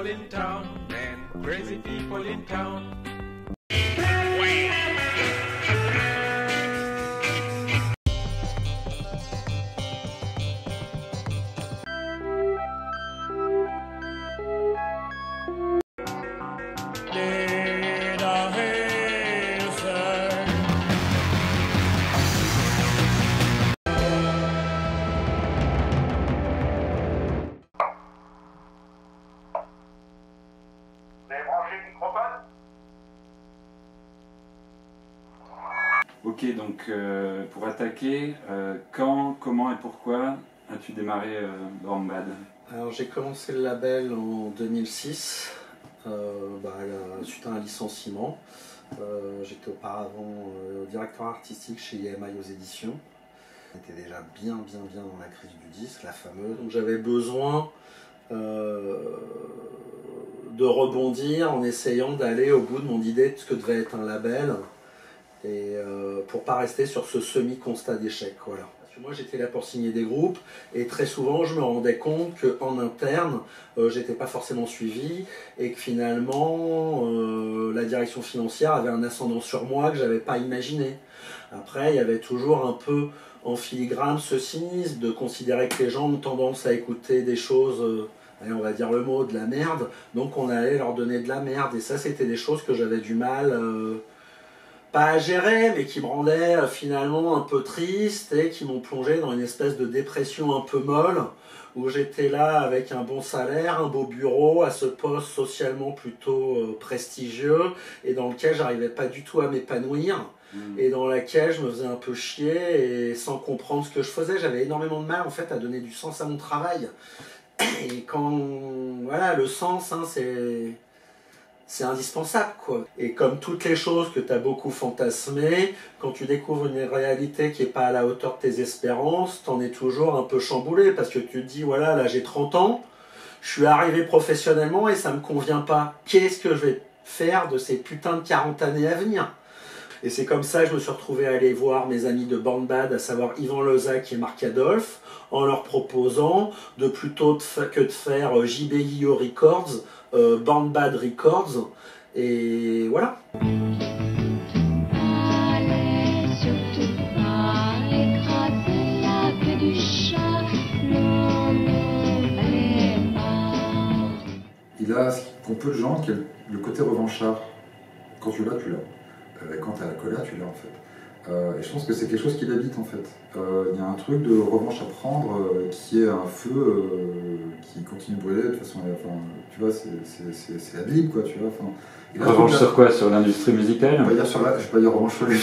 people in town, and crazy people in town. Ok, donc pour attaquer, quand, comment et pourquoi as-tu démarré Born-Bad? Alors j'ai commencé le label en 2006, suite à un licenciement. J'étais auparavant directeur artistique chez EMI aux éditions. J'étais déjà bien dans la crise du disque, la fameuse. Donc j'avais besoin de rebondir en essayant d'aller au bout de mon idée de ce que devait être un label. Et pour pas rester sur ce semi-constat d'échec, voilà. Parce que moi j'étais là pour signer des groupes et très souvent je me rendais compte qu'en interne j'étais pas forcément suivi et que finalement la direction financière avait un ascendant sur moi que j'avais pas imaginé. Après il y avait toujours un peu en filigrane ce cynisme de considérer que les gens ont tendance à écouter des choses, allez, on va dire le mot, de la merde, donc on allait leur donner de la merde et ça c'était des choses que j'avais du mal pas à gérer, mais qui me rendaient finalement un peu triste et qui m'ont plongé dans une espèce de dépression un peu molle, où j'étais là avec un bon salaire, un beau bureau, à ce poste socialement plutôt prestigieux, et dans lequel j'arrivais pas du tout à m'épanouir, et dans laquelle je me faisais un peu chier, et sans comprendre ce que je faisais, j'avais énormément de mal en fait à donner du sens à mon travail. Et quand, voilà, le sens, hein, c'est indispensable, quoi. Et comme toutes les choses que tu as beaucoup fantasmées, quand tu découvres une réalité qui n'est pas à la hauteur de tes espérances, t'en es toujours un peu chamboulé, parce que tu te dis, voilà, là j'ai 30 ans, je suis arrivé professionnellement et ça me convient pas. Qu'est-ce que je vais faire de ces putains de 40 années à venir? Et c'est comme ça que je me suis retrouvé à aller voir mes amis de Born-Bad, à savoir Yvan Lozac et Marc Adolphe, en leur proposant de plutôt que de faire JBIO Records, Born-Bad Records, et voilà. Il a pour peu de gens qui a le côté revanchard. Quand tu l'as, tu l'as. Quand tu as la colère, tu l'as en fait. Et je pense que c'est quelque chose qui l'habite en fait. Il y a un truc de revanche à prendre qui est un feu qui continue de brûler de toute façon. Enfin, tu vois, c'est ad lib quoi, tu vois. Enfin, revanche sur quoi? Sur l'industrie musicale? Je ne vais pas dire revanche sur lui,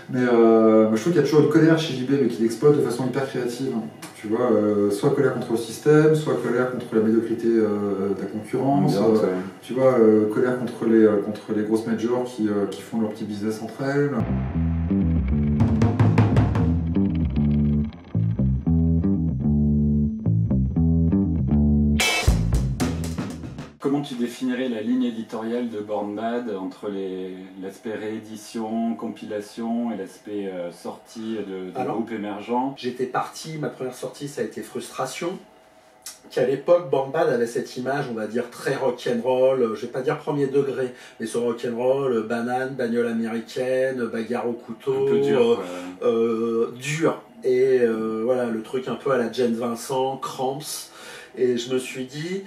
mais je trouve qu'il y a toujours une colère chez JB, mais qu'il exploite de façon hyper créative. Tu vois, soit colère contre le système, soit colère contre la médiocrité de la concurrence, tu vois, colère contre les grosses majors qui font leur petit business entre elles. Comment tu définirais la ligne éditoriale de Born-Bad entre l'aspect réédition, compilation et l'aspect sortie de groupes émergents? J'étais parti, ma première sortie ça a été Frustration, qui à l'époque, Born-Bad avait cette image, on va dire, très rock'n'roll, je vais pas dire premier degré, mais sur rock'n'roll, banane, bagnole américaine, bagarre au couteau, un peu dur, dur. Et voilà, le truc un peu à la Jane Vincent, Cramps. Et je me suis dit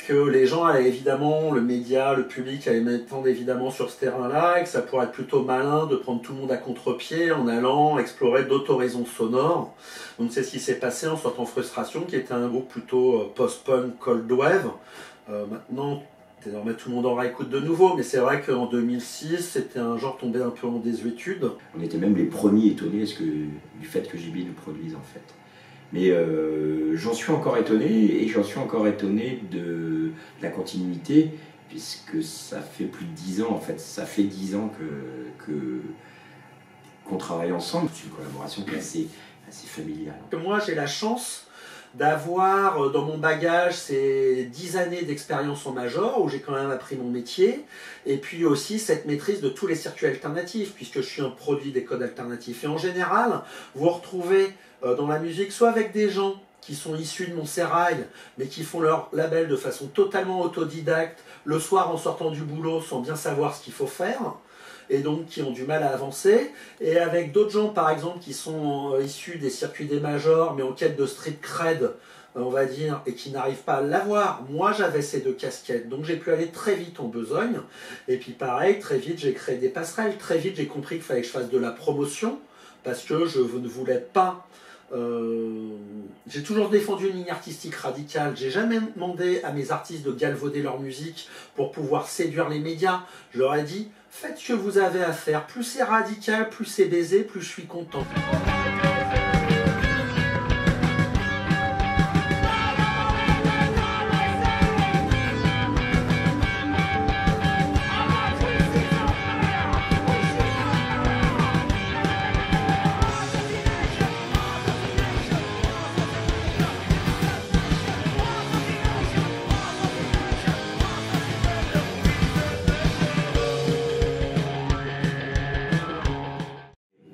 que les gens allaient évidemment, le média, le public allait m'attendre évidemment sur ce terrain-là, et que ça pourrait être plutôt malin de prendre tout le monde à contre-pied en allant explorer d'autres horizons sonores. Donc c'est ce qui s'est passé en sortant Frustration, qui était un groupe plutôt post-punk, cold wave. Maintenant, désormais tout le monde en réécoute de nouveau, mais c'est vrai qu'en 2006, c'était un genre tombé un peu en désuétude. On était même les premiers étonnés du fait que JB le produise en fait. Mais j'en suis encore étonné, et j'en suis encore étonné de la puisque ça fait plus de 10 ans en fait, ça fait 10 ans qu'on travaille ensemble. C'est une collaboration qui est assez familiale. Moi j'ai la chance d'avoir dans mon bagage ces 10 années d'expérience en major où j'ai quand même appris mon métier, et puis aussi cette maîtrise de tous les circuits alternatifs puisque je suis un produit des codes alternatifs. Et en général, vous retrouvez dans la musique soit avec des gens qui sont issus de Montserrat, mais qui font leur label de façon totalement autodidacte, le soir en sortant du boulot sans bien savoir ce qu'il faut faire, et donc qui ont du mal à avancer, et avec d'autres gens par exemple qui sont issus des circuits des majors, mais en quête de street cred, on va dire, et qui n'arrivent pas à l'avoir. Moi j'avais ces deux casquettes, donc j'ai pu aller très vite en besogne, et puis pareil, très vite j'ai créé des passerelles, très vite j'ai compris qu'il fallait que je fasse de la promotion, parce que je ne voulais pas... j'ai toujours défendu une ligne artistique radicale. J'ai jamais demandé à mes artistes de galvauder leur musique pour pouvoir séduire les médias. Je leur ai dit, faites ce que vous avez à faire. Plus c'est radical, plus c'est baisé, plus je suis content.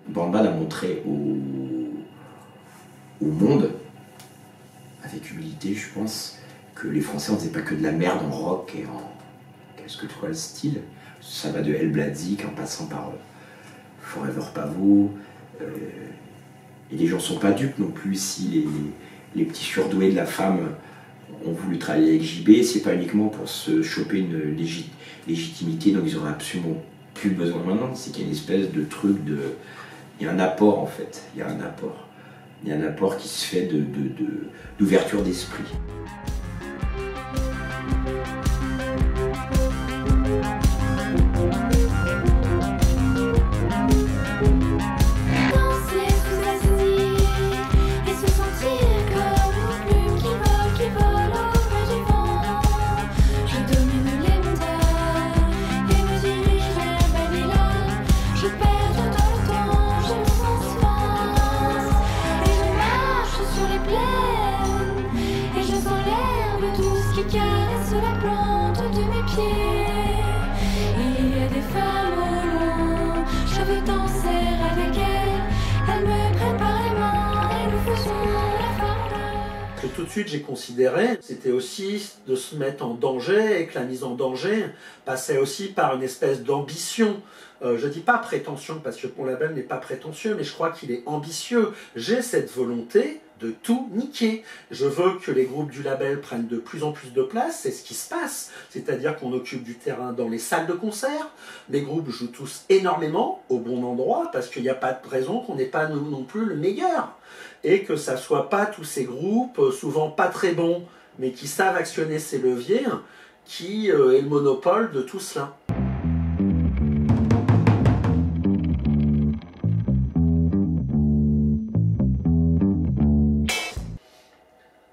Born Bad a montré au monde, avec humilité je pense, que les Français on faisait pas que de la merde en rock et en... Qu'est-ce que tu vois le style? Ça va de El Bladzik en passant par Forever Pavot. Et les gens sont pas dupes non plus. Si les petits surdoués de la femme ont voulu travailler avec JB, c'est pas uniquement pour se choper une légitimité dont ils auraient absolument plus besoin maintenant. C'est qu'il y a une espèce de truc de... Il y a un apport en fait, il y a un apport. Il y a un apport qui se fait d'ouverture d'esprit. Tout de suite j'ai considéré, c'était aussi de se mettre en danger et que la mise en danger passait aussi par une espèce d'ambition. Je dis pas prétention parce que mon label n'est pas prétentieux, mais je crois qu'il est ambitieux. J'ai cette volonté de tout niquer. Je veux que les groupes du label prennent de plus en plus de place, c'est ce qui se passe. C'est-à-dire qu'on occupe du terrain dans les salles de concert, les groupes jouent tous énormément au bon endroit parce qu'il n'y a pas de raison qu'on n'ait pas nous non plus le meilleur. Et que ça soit pas tous ces groupes, souvent pas très bons, mais qui savent actionner ces leviers, qui est le monopole de tout cela.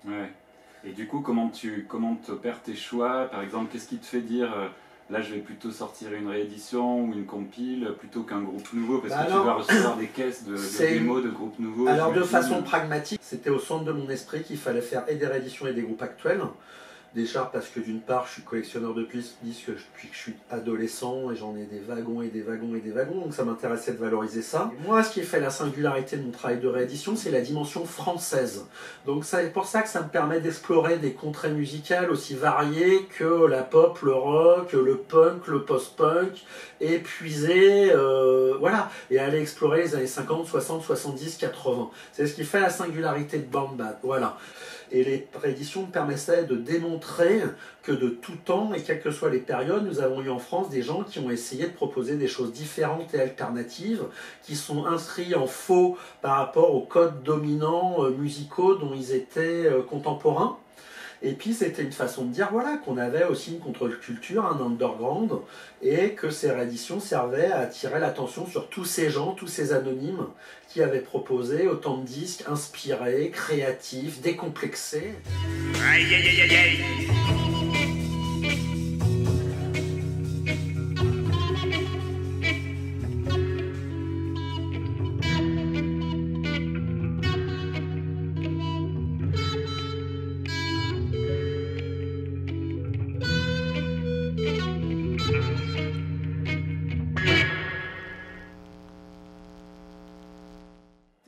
Ouais. Et du coup, comment t'opères tes choix? Par exemple, qu'est-ce qui te fait dire là, je vais plutôt sortir une réédition ou une compile plutôt qu'un groupe nouveau, parce que tu vas recevoir des caisses de démos de groupes nouveaux. Alors de façon pragmatique, c'était au centre de mon esprit qu'il fallait faire et des rééditions et des groupes actuels. Déjà parce que d'une part, je suis collectionneur de disques depuis que je suis adolescent et j'en ai des wagons et des wagons et des wagons, donc ça m'intéressait de valoriser ça. Et moi, ce qui fait la singularité de mon travail de réédition, c'est la dimension française. Donc c'est pour ça que ça me permet d'explorer des contrées musicales aussi variées que la pop, le rock, le punk, le post-punk, et puiser, voilà, et aller explorer les années 50, 60, 70, 80. C'est ce qui fait la singularité de Born Bad, voilà. Et les rééditions me permettaient de démontrer que de tout temps, et quelles que soient les périodes, nous avons eu en France des gens qui ont essayé de proposer des choses différentes et alternatives, qui sont inscrits en faux par rapport aux codes dominants musicaux dont ils étaient contemporains. Et puis c'était une façon de dire voilà, qu'on avait aussi une contre-culture, un underground, et que ces rééditions servaient à attirer l'attention sur tous ces gens, tous ces anonymes qui avaient proposé autant de disques inspirés, créatifs, décomplexés. Aïe, aïe, aïe, aïe, aïe.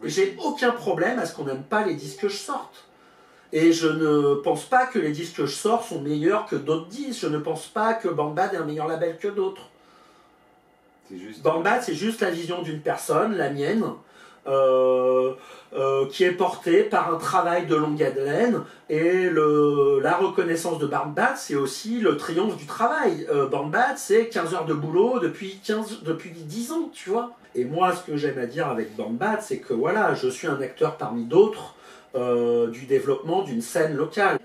J'ai aucun problème à ce qu'on n'aime pas les disques que je sorte. Et je ne pense pas que les disques que je sors sont meilleurs que d'autres disques. Je ne pense pas que Band-Bad est un meilleur label que d'autres. Band-Bad, c'est juste la vision d'une personne, la mienne, qui est portée par un travail de longue haleine. Et la reconnaissance de Band-Bad, c'est aussi le triomphe du travail. Band-Bad, c'est 15 heures de boulot depuis 10 ans, tu vois. Et moi, ce que j'aime à dire avec Band-Bad, c'est que voilà, je suis un acteur parmi d'autres du développement d'une scène locale.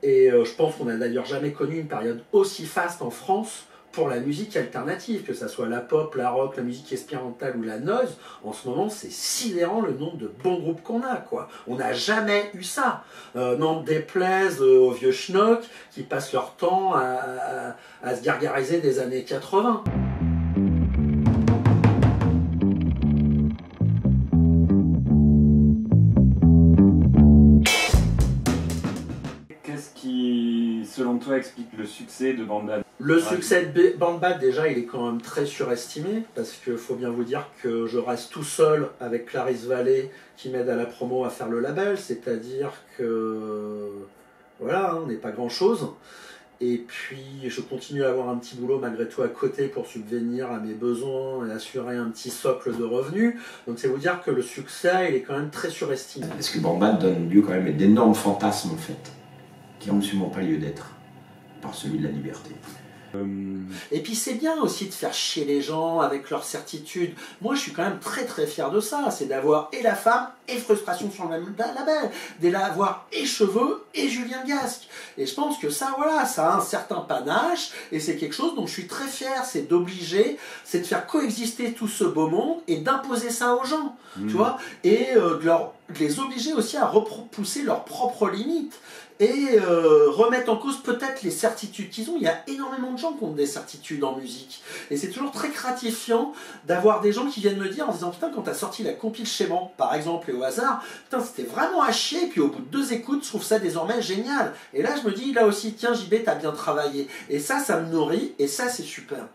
Et je pense qu'on n'a d'ailleurs jamais connu une période aussi faste en France pour la musique alternative, que ça soit la pop, la rock, la musique expérimentale ou la noise. En ce moment, c'est sidérant le nombre de bons groupes qu'on a, quoi. On n'a jamais eu ça. N'en déplaise aux vieux schnocks qui passent leur temps à se gargariser des années 80. Qu'est-ce qui, selon toi, explique le succès de Band-Bad? Le succès de Band-Bad, déjà, il est quand même très surestimé, parce qu'il faut bien vous dire que je reste tout seul avec Clarisse Vallée, qui m'aide à la promo à faire le label, c'est-à-dire que, voilà, on n'est pas grand-chose. Et puis, je continue à avoir un petit boulot malgré tout à côté pour subvenir à mes besoins et assurer un petit socle de revenus. Donc, c'est vous dire que le succès, il est quand même très surestimé. Parce que Band-Bad donne lieu quand même à d'énormes fantasmes, en fait, qui n'ont absolument pas lieu d'être, par celui de la liberté. Et puis c'est bien aussi de faire chier les gens avec leurs certitudes. Moi je suis quand même très très fier de ça, c'est d'avoir et la femme et Frustration sur le même label, d'avoir et Cheveux et Julien Gasque. Et je pense que ça, voilà, ça a un certain panache et c'est quelque chose dont je suis très fier, c'est d'obliger, c'est de faire coexister tout ce beau monde et d'imposer ça aux gens, tu vois, et de les obliger aussi à repousser leurs propres limites. Et remettre en cause peut-être les certitudes qu'ils ont. Il y a énormément de gens qui ont des certitudes en musique. Et c'est toujours très gratifiant d'avoir des gens qui viennent me dire en disant « Putain, quand t'as sorti la compile Chéman, par exemple, et au hasard, putain, c'était vraiment à chier. Et puis au bout de 2 écoutes, je trouve ça désormais génial. » Et là, je me dis, là aussi, tiens, JB, t'as bien travaillé. Et ça me nourrit. Et ça, c'est super.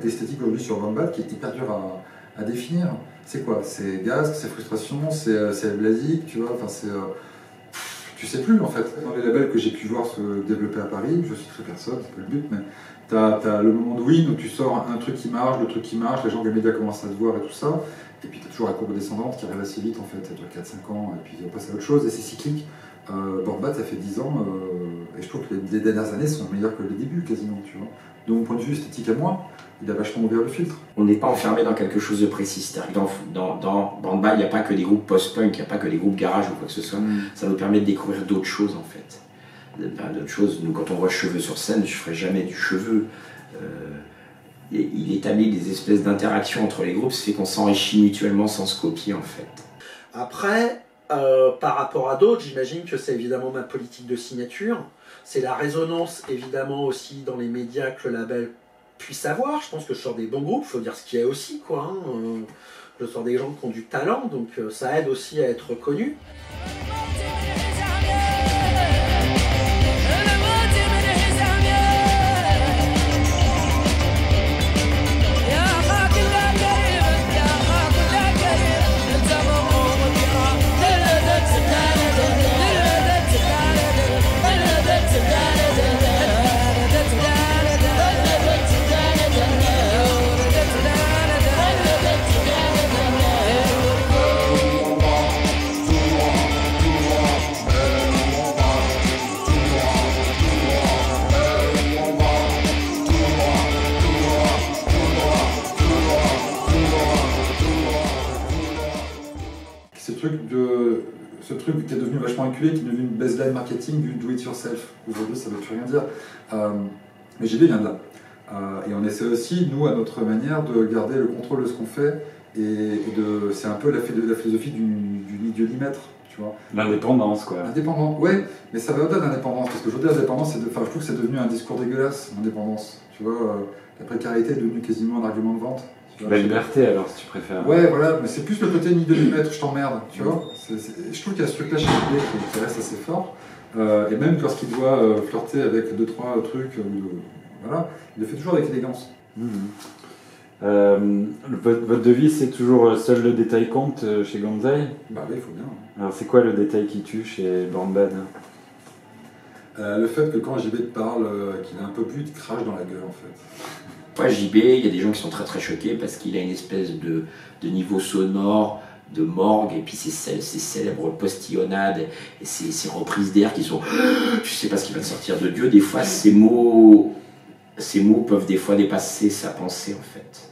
Esthétique aujourd'hui sur Band-Bad qui est hyper dur à définir. C'est quoi? C'est Gasque, c'est Frustration, c'est El Blasique, tu vois, enfin c'est... tu sais plus en fait. Dans les labels que j'ai pu voir se développer à Paris, je citerai personne, c'est pas le but, mais t'as le moment de win où tu sors un truc qui marche, le truc qui marche, les gens des médias commencent à te voir et tout ça, et puis t'as toujours la courbe descendante qui arrive assez vite en fait, ça dure 4-5 ans, et puis on passe à autre chose, et c'est cyclique. Band-Bad ça fait 10 ans, et je trouve que les dernières années sont meilleures que les débuts quasiment, tu vois. De mon point de vue esthétique à moi, il a vachement ouvert le filtre. On n'est pas enfermé dans quelque chose de précis. C'est-à-dire que dans Band-Bad, il n'y a pas que des groupes post-punk, il n'y a pas que des groupes garage ou quoi que ce soit. Ça nous permet de découvrir d'autres choses en fait. D'autres choses. Nous, quand on voit Cheveux sur scène, je ne ferai jamais du Cheveux. Il établit des espèces d'interactions entre les groupes, ce fait qu'on s'enrichit mutuellement sans se copier en fait. Après, par rapport à d'autres, j'imagine que c'est évidemment ma politique de signature. C'est la résonance évidemment aussi dans les médias que le label puisse avoir. Je pense que je sors des bons groupes, il faut dire ce qu'il y a aussi, quoi. Je sors des gens qui ont du talent, donc ça aide aussi à être reconnu. Ce truc qui est devenu vachement inculé, qui est devenu une baseline marketing du do it yourself. Aujourd'hui, ça ne veut plus rien dire. Mais JB vient de là. Et on essaie aussi, nous, à notre manière, de garder le contrôle de ce qu'on fait. C'est un peu la philosophie du idiomètre, tu vois. L'indépendance, quoi. Indépendant, ouais, mais ça va au-delà de l'indépendance, parce qu'aujourd'hui, l'indépendance, je trouve que c'est devenu un discours dégueulasse, l'indépendance. Tu vois, la précarité est devenue quasiment un argument de vente. La liberté, alors, si tu préfères. Ouais, voilà, mais c'est plus le côté ni demi-mètre, je t'emmerde, tu vois. Je trouve qu'il y a ce truc-là chez lui qui reste assez fort. Et même lorsqu'il doit flirter avec 2-3 trucs, voilà, il le fait toujours avec élégance. Votre devise, c'est toujours seul le détail compte chez Gonzai? Bah oui, il faut bien. Alors, c'est quoi le détail qui tue chez Born Bad? Le fait que quand JB te parle, qu'il a un peu bu, il te crache dans la gueule, en fait. Ouais, JB, il y a des gens qui sont très très choqués parce qu'il a une espèce de niveau sonore, de morgue, et puis ses célèbres postillonnades et ses reprises d'air qui sont je sais pas ce qui va sortir de Dieu. Des fois, ces mots peuvent des fois dépasser sa pensée, en fait.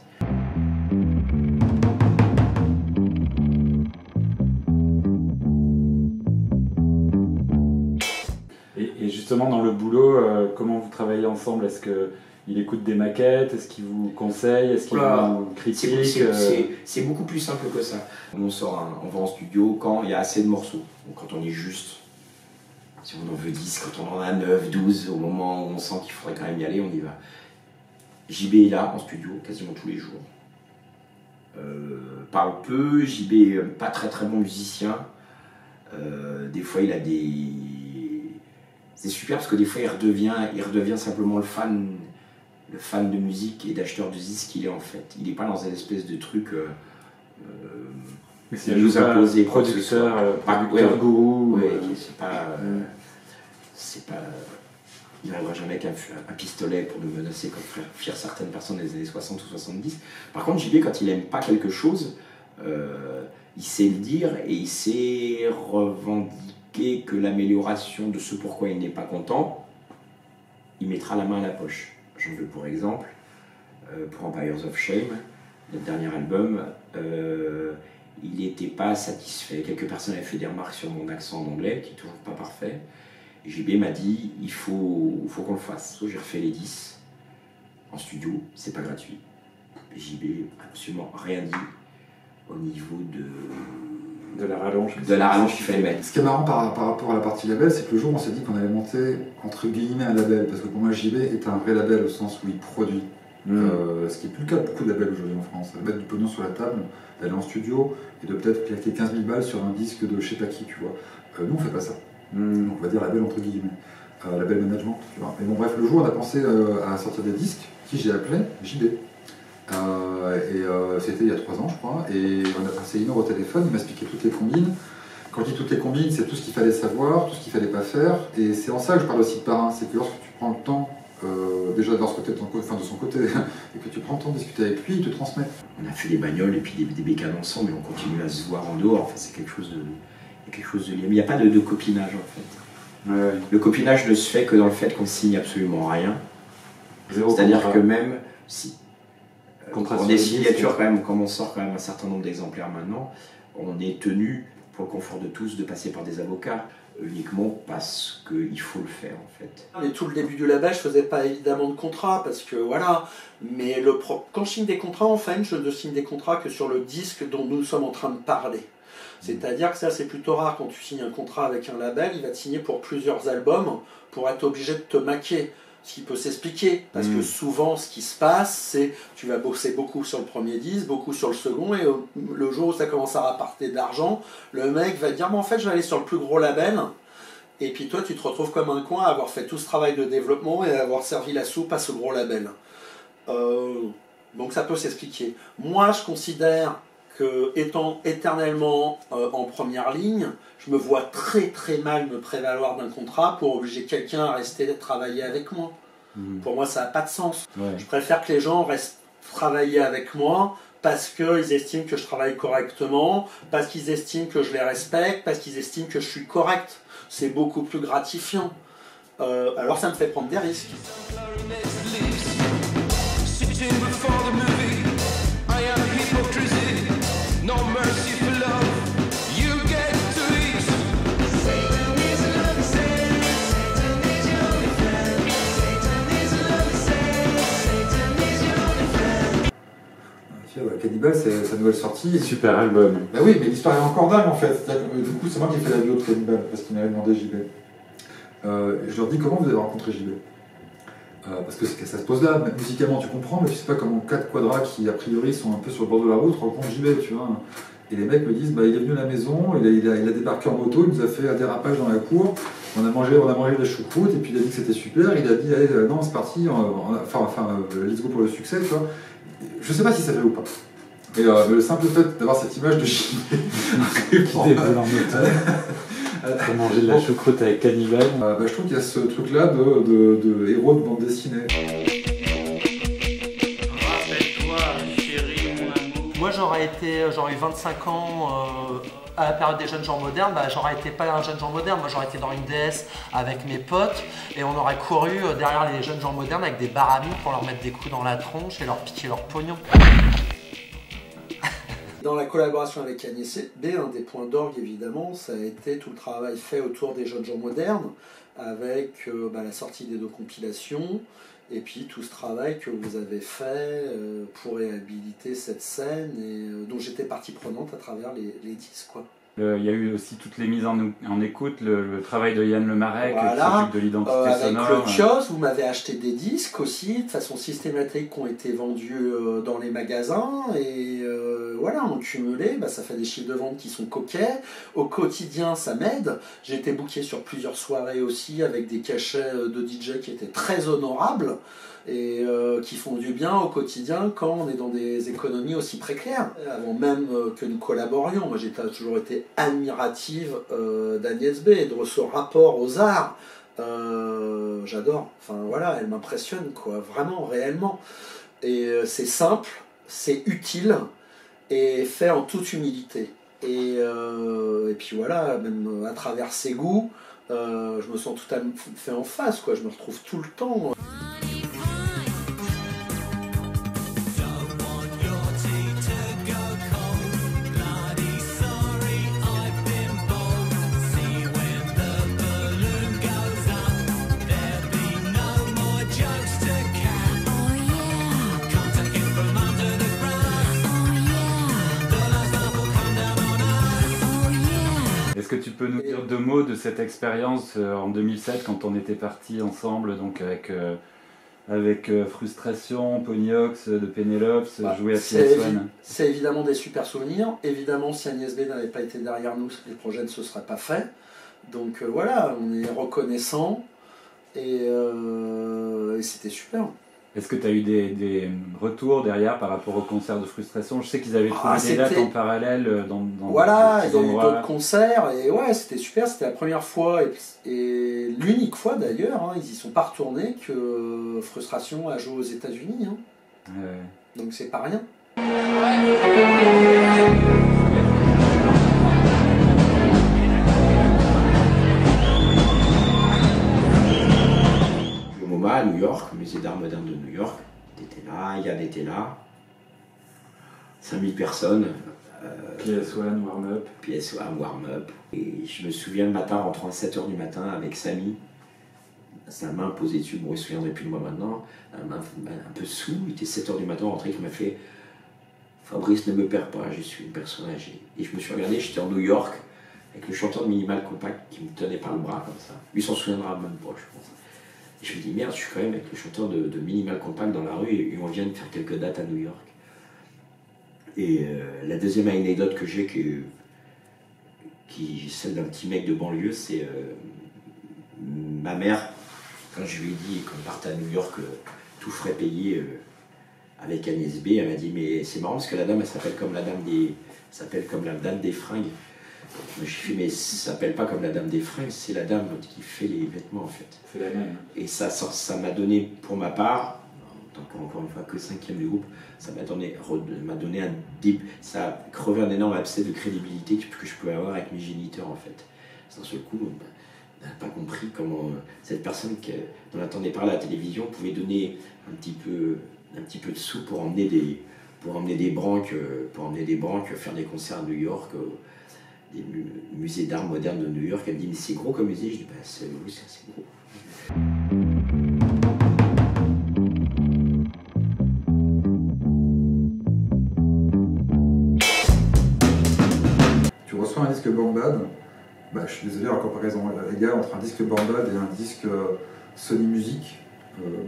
Et justement, dans le boulot, comment vous travaillez ensemble? Est-ce qu'il écoute des maquettes? Est-ce qu'il vous conseille? Est-ce qu'il vous critique? C'est beaucoup plus simple que ça. On va en studio quand il y a assez de morceaux. Donc quand on est juste, si on en veut 10, quand on en a 9, 12, au moment où on sent qu'il faudrait quand même y aller, on y va. JB est là en studio quasiment tous les jours. Parle peu, JB est pas très très bon musicien. Des fois il a des... C'est super parce que des fois il redevient simplement le fan de musique et d'acheteur de disques qu'il est, en fait. Il n'est pas dans une espèce de truc mais c'est nous imposer producteur gourou. C'est pas... Il n'arrivera jamais avec un pistolet pour nous menacer comme firent certaines personnes des années 60 ou 70. Par contre, JB, quand il n'aime pas quelque chose, il sait le dire et il sait revendiquer que l'amélioration de ce pourquoi il n'est pas content, il mettra la main à la poche. J'en veux pour exemple, pour Empires of Shame, notre dernier album, il n'était pas satisfait. Quelques personnes avaient fait des remarques sur mon accent en anglais, qui n'est toujours pas parfait. Et JB m'a dit, il faut qu'on le fasse. J'ai refait les 10 en studio, c'est pas gratuit. Et JB n'a absolument rien dit au niveau de la rallonge qu'il fallait mettre. Ce qui est marrant par rapport à la partie label, c'est que le jour où on s'est dit qu'on allait monter entre guillemets un label, parce que pour moi JB est un vrai label au sens où il produit. Ce qui n'est plus le cas de beaucoup de labels aujourd'hui en France. Mettre du pognon sur la table, d'aller en studio et de peut-être claquer 15 000 balles sur un disque de je sais pas qui, tu vois. Nous on fait pas ça. On va dire label entre guillemets. Label management, tu vois. Mais bon bref, le jour où on a pensé à sortir des disques, qui j'ai appelé JB. C'était il y a 3 ans je crois, et on a passé 1 heure au téléphone, il m'a expliqué toutes les combines. Quand je dis toutes les combines, c'est tout ce qu'il fallait savoir, tout ce qu'il fallait pas faire, et c'est en ça que je parle aussi de parrain, c'est que lorsque tu prends le temps, déjà de son côté, et que tu prends le temps de discuter avec lui, il te transmet. On a fait des bagnoles et puis des bécanes ensemble, et on continue à se voir en dehors, enfin, c'est quelque chose de lié. Mais il n'y a pas de copinage en fait. Ouais. Le copinage ne se fait que dans le fait qu'on signe absolument rien. C'est-à-dire que même si... Pour des signatures, quand même, comme on sort quand même un certain nombre d'exemplaires maintenant, on est tenu, pour le confort de tous, de passer par des avocats, uniquement parce qu'il faut le faire en fait. Mais tout le début du label, je faisais pas évidemment de contrat, parce que voilà, mais quand je signe des contrats, en fait, je ne signe des contrats que sur le disque dont nous sommes en train de parler. C'est-à-dire que ça, c'est plutôt rare quand tu signes un contrat avec un label, il va te signer pour plusieurs albums, pour être obligé de te maquer. Ce qui peut s'expliquer, parce que souvent ce qui se passe, c'est tu vas bosser beaucoup sur le premier disque, beaucoup sur le second, et le jour où ça commence à rapporter de l'argent, le mec va te dire, mais en fait je vais aller sur le plus gros label, et puis toi tu te retrouves comme un coin à avoir fait tout ce travail de développement et à avoir servi la soupe à ce gros label. Donc ça peut s'expliquer. Moi je considère que, étant éternellement en première ligne, je me vois très très mal me prévaloir d'un contrat pour obliger quelqu'un à rester travailler avec moi. Pour moi, ça n'a pas de sens. Ouais. Je préfère que les gens restent travailler avec moi parce qu'ils estiment que je travaille correctement, parce qu'ils estiment que je les respecte, parce qu'ils estiment que je suis correct. C'est beaucoup plus gratifiant. Alors ça me fait prendre des risques. Cannibal, c'est sa nouvelle sortie. Super album. Bah oui, mais l'histoire est encore dingue en fait. Du coup, c'est moi qui ai fait la vidéo de Cannibal parce qu'il m'avait demandé JB. Je leur dis comment vous avez rencontré JB. Parce que ça se pose là, musicalement tu comprends, mais tu sais pas comment 4 quadras qui a priori sont un peu sur le bord de la route rencontrent JB, tu vois. Et les mecs me disent, bah, il est venu à la maison, il a débarqué en moto, il nous a fait un dérapage dans la cour, on a mangé des choucroutes, et puis il a dit que c'était super, il a dit, allez, non, c'est parti, let's go pour le succès, tu vois. Je sais pas si ça fait ou pas. Mais le simple fait d'avoir cette image de JB qui dévole en moto pour manger de la choucroute avec Cannibal. Je trouve qu'il y a ce truc-là de héros de bande dessinée. Moi j'aurais eu 25 ans à la période des jeunes gens modernes, j'aurais été pas un jeune gens moderne, moi j'aurais été dans une DS avec mes potes et on aurait couru derrière les jeunes gens modernes avec des baramis pour leur mettre des coups dans la tronche et leur piquer leur pognon. Dans la collaboration avec Agnès B, un des points d'orgue évidemment, ça a été tout le travail fait autour des jeunes gens modernes avec la sortie des 2 compilations. Et puis tout ce travail que vous avez fait pour réhabiliter cette scène et dont j'étais partie prenante à travers les disques, quoi. Il y a eu aussi toutes les mises en écoute, le travail de Yann Lemarec qui s'occupe de l'identité sonore. Avec le kiosque, vous m'avez acheté des disques aussi, de façon systématique, qui ont été vendus dans les magasins. Et voilà, en cumulé, ça fait des chiffres de vente qui sont coquets. Au quotidien, ça m'aide. J'ai été booké sur plusieurs soirées aussi, avec des cachets de DJ qui étaient très honorables. Et qui font du bien au quotidien quand on est dans des économies aussi précaires. Avant même que nous collaborions, moi j'ai toujours été admirative d'Agnès B, de ce rapport aux arts. J'adore, enfin voilà, elle m'impressionne quoi, vraiment, réellement. Et c'est simple, c'est utile et fait en toute humilité. Et puis voilà, même à travers ses goûts, je me sens tout à fait en face, quoi. Je me retrouve tout le temps. Est-ce que tu peux nous dire 2 mots de cette expérience en 2007 quand on était partis ensemble, donc avec Frustration, Ponyox, de Pénélope, jouer à PS1? C'est évidemment des super souvenirs. Évidemment, si Agnès B n'avait pas été derrière nous, les projets ne se seraient pas faits. Donc voilà, on est reconnaissant et c'était super. Est-ce que tu as eu des retours derrière par rapport au concert de Frustration? Je sais qu'ils avaient trouvé des dates en parallèle dans voilà, il y a eu d'autres concerts et ouais, c'était super, c'était la première fois et l'unique fois d'ailleurs, ils y sont pas retournés que Frustration a joué aux États-Unis. Ouais. Donc c'est pas rien. À New York, au musée d'art moderne de New York, t'étais là, Yann était là, 5000 personnes. PS1, warm-up. PS1, warm-up. Et je me souviens le matin, rentrant à 7h du matin avec Samy, sa main posée dessus, bon il se souviendrait plus de moi maintenant, la main un peu sous, il était 7h du matin rentré, qui m'a fait « Fabrice, ne me perds pas, je suis une personne âgée ». Et je me suis regardé, j'étais en New York, avec le chanteur de Minimal Compact qui me tenait par le bras comme ça. Lui s'en souviendra même pas, je pense. Et je me dis, merde, je suis quand même avec le chanteur de Minimal Compact dans la rue et on vient de faire quelques dates à New York. Et la deuxième anecdote que j'ai, qui est celle d'un petit mec de banlieue, c'est ma mère, quand je lui ai dit qu'on partait à New York, tout frais payé avec Agnès B, elle m'a dit, mais c'est marrant parce que la dame, elle s'appelle comme la dame des fringues. J'ai fait, mais ça s'appelle pas comme la dame des fringues, c'est la dame qui fait les vêtements en fait. C'est la même. Et ça m'a donné, pour ma part, en tant qu'encore une fois que 5e du groupe, ça m'a donné un deep, ça a crevé un énorme abcès de crédibilité que je pouvais avoir avec mes géniteurs en fait. D'un seul coup, on n'a pas compris comment cette personne dont on entendait parler à la télévision pouvait donner un petit peu de sous pour emmener des branques, faire des concerts à New York. Des musées d'art moderne de New York. Elle me dit, mais c'est gros comme musée? Je dis, oui, c'est gros. reçois un disque Born Bad, bah, je suis désolé, en comparaison égale entre un disque Born Bad et un disque Sony Music,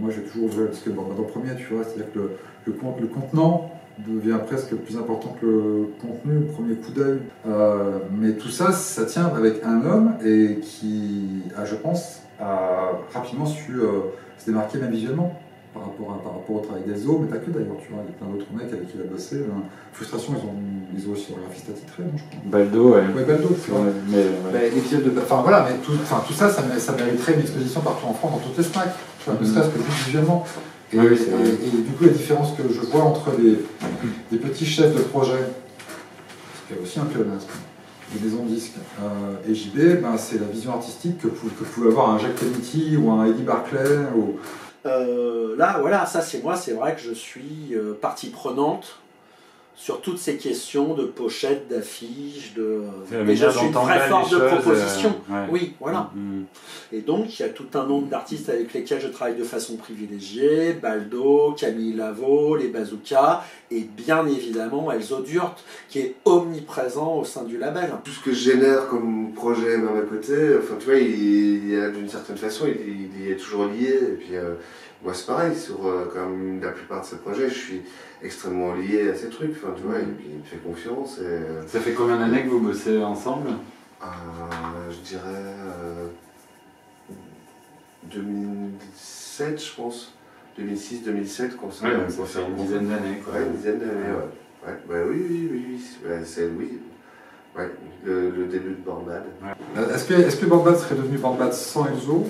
moi j'ai toujours joué le disque Born Bad en premier, tu vois, c'est-à-dire que le contenant devient presque plus important que le contenu, au premier coup d'œil. Mais tout ça, ça tient avec un homme et qui, je pense, a rapidement su se démarquer même visuellement par rapport au travail d'Elzo, mais pas que d'ailleurs, tu vois, il y a plein d'autres mecs avec qui il a bossé. Frustration, ils ont aussi un graphiste attitré, non, je crois. Baldo, ouais. Ouais, Baldo, c'est vrai. L'épisode de... Enfin voilà, mais tout ça, ça mériterait une exposition partout en France, dans toutes les snacks, tu vois, ne serait-ce que juste visuellement. Et du coup, la différence que je vois entre des petits chefs de projet, parce qu'il y a aussi un pléonasme, des maisons de disques, et JB, ben, c'est la vision artistique que pouvait avoir un Jacques Kennedy ou un Eddie Barclay. Là, voilà, ça c'est moi, c'est vrai que je suis partie prenante sur toutes ces questions de pochettes, d'affiches, mais je suis une vraie force de proposition. Ouais. Oui, voilà. Et donc, il y a tout un nombre d'artistes avec lesquels je travaille de façon privilégiée, Baldo, Camille Lavaux, les Bazookas, et bien évidemment Elzo Durt, qui est omniprésent au sein du label. Tout ce que je génère comme projet à mes côtés, enfin tu vois, il y a d'une certaine façon, il est toujours lié, et puis moi c'est pareil, sur quand même la plupart de ces projets, je suis extrêmement lié à ces trucs, enfin tu vois, et puis il me fait confiance. Et, ça fait combien d'années que vous bossez ensemble? Je dirais 2007, je pense. 2006-2007, qu'on s'est rencontrés. Ça fait une dizaine d'années, quoi. Ouais, une dizaine d'années, ouais. Ouais, oui. C'est le début de Born Bad. Ouais. Est-ce que Born Bad serait devenu Born Bad sans Elzo?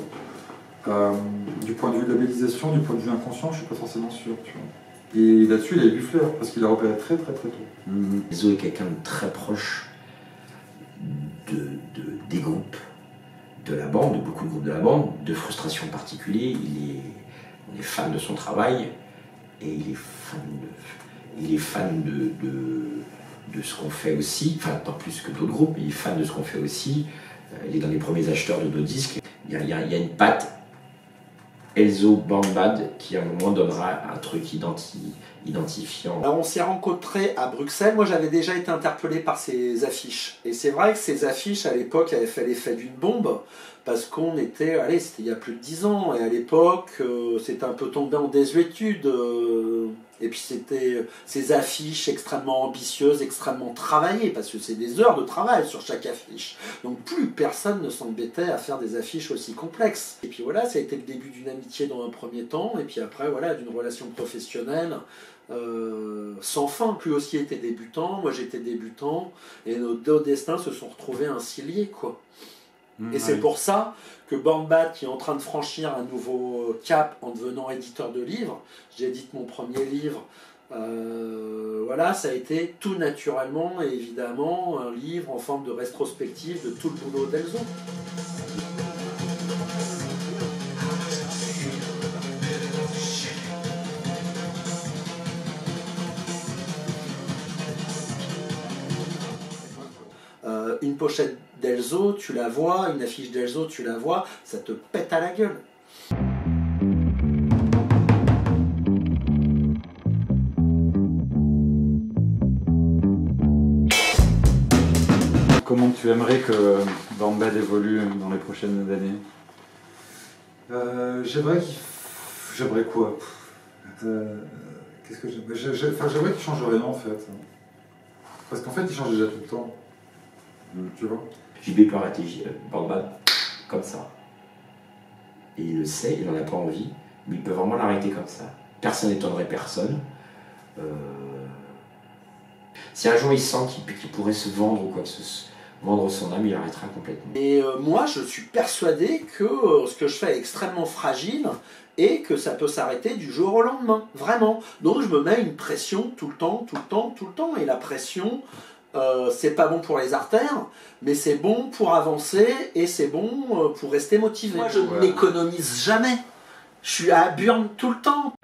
Du point de vue labellisation, du point de vue inconscient, je suis pas forcément sûr, tu vois. Et là-dessus, il a eu du flair, parce qu'il a repéré très tôt. Elzo est quelqu'un de très proche des groupes de la bande, de beaucoup de groupes de la bande, de Frustration en particulier. On est fan de son travail et il est fan de ce qu'on fait aussi, enfin tant plus que d'autres groupes, mais il est fan de ce qu'on fait aussi. Il est dans les premiers acheteurs de nos disques. Il y a une patte Elzo Born Bad qui à un moment donnera un truc identifiant. Alors, on s'est rencontrés à Bruxelles. Moi j'avais déjà été interpellé par ces affiches. Et c'est vrai que ces affiches à l'époque avaient fait l'effet d'une bombe. Parce qu'on était, c'était il y a plus de 10 ans. Et à l'époque, c'était un peu tombé en désuétude. Et puis c'était ces affiches extrêmement ambitieuses, extrêmement travaillées. Parce que c'est des heures de travail sur chaque affiche. Donc plus personne ne s'embêtait à faire des affiches aussi complexes. Et puis voilà, ça a été le début d'une amitié dans un premier temps. Et puis après, voilà, d'une relation professionnelle. Sans fin. Lui aussi était débutant, moi j'étais débutant, et nos deux destins se sont retrouvés ainsi liés, quoi. Et c'est pour ça que Born Bad, qui est en train de franchir un nouveau cap en devenant éditeur de livres, j'édite mon premier livre, voilà, ça a été tout naturellement et évidemment un livre en forme de rétrospective de tout le boulot d'Elzo. Une pochette d'Elzo, tu la vois, une affiche d'Elzo, tu la vois, ça te pète à la gueule. Comment tu aimerais que Born Bad évolue dans les prochaines années? J'aimerais quoi? Qu'est-ce que j'aimerais qu'il change rien en fait. Parce qu'en fait, il change déjà tout le temps. Tu vois? JB peut arrêter Born Bad comme ça. Et il le sait, il n'en a pas envie, mais il peut vraiment l'arrêter comme ça. Personne n'étonnerait personne. Si un jour il sent qu'il pourrait se vendre ou quoi que ce soit, vendre son âme, il arrêtera complètement. Et moi, je suis persuadé que ce que je fais est extrêmement fragile et que ça peut s'arrêter du jour au lendemain, vraiment. Donc je me mets une pression tout le temps. Et la pression, c'est pas bon pour les artères, mais c'est bon pour avancer et c'est bon pour rester motivé. Moi, je n'économise jamais. Je suis à Burn tout le temps.